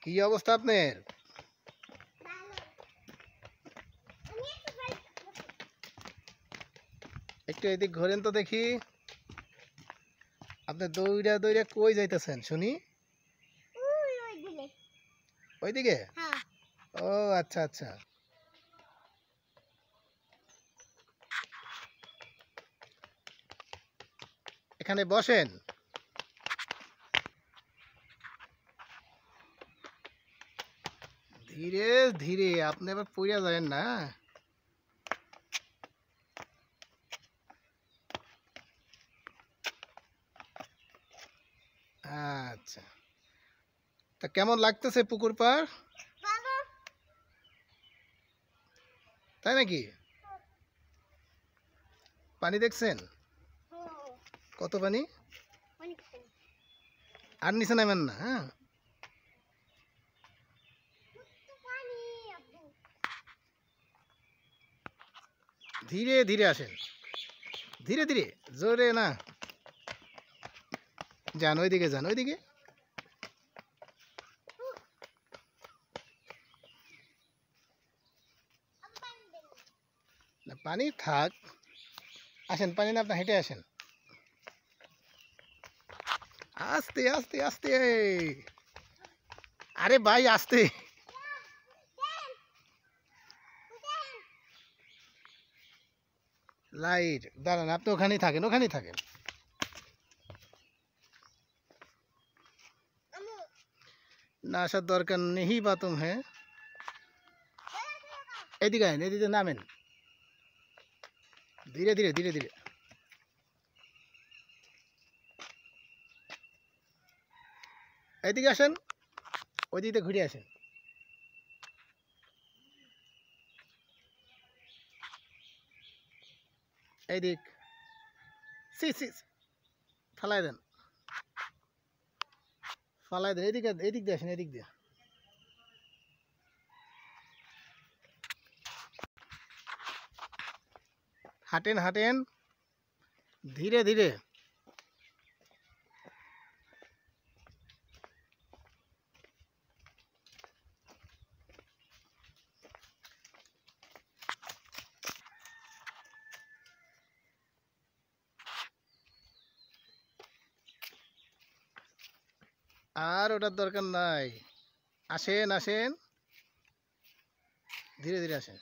কি অবস্থা আপনার? একটু এদিক ঘোরেন তো দেখি। আপনি দৌড়া দৌড়া কই যাইতেছেন শুনি? ওইদিকে? ও আচ্ছা আচ্ছা। এখানে বসেন। ধীরে ধীরে, আপনি আবার পইড়া যাবেন না। আচ্ছা, তা কেমন লাগতেছে পুকুর পাড়? তাই নাকি? পানি দেখছেন? কত পানি? আর নিচে নামেন না, হ্যাঁ? ধীরে ধীরে আসেন, ধীরে ধীরে, জোরে না। যান ওইদিকে, যান ওইদিকে। পানি থাক, আসেন, পানি না, আপনার হেঁটে আসেন। আস্তে আস্তে আস্তে, আরে ভাই আস্তে। লাইট দাঁড়ান, আপনি ওখানেই থাকেন, ওখানেই থাকেন। না আসার দরকার নেই বা তুম হ্যাঁ। এদিকে আইন, এদিকে নামেন, ধীরে ধীরে ধীরে ধীরে। এদিকে আসেন, ওইদিকে ঘুরে আসেন। এইদিক, সি সি, ফালাই দেন, ফালাই দেন। এদিকে, এদিক দিয়ে আসেন, এদিক দিয়ে। হাঁটেন হাঁটেন, ধীরে ধীরে। আর ওটার দরকার নাই। আসেন আসেন, ধীরে ধীরে আসেন।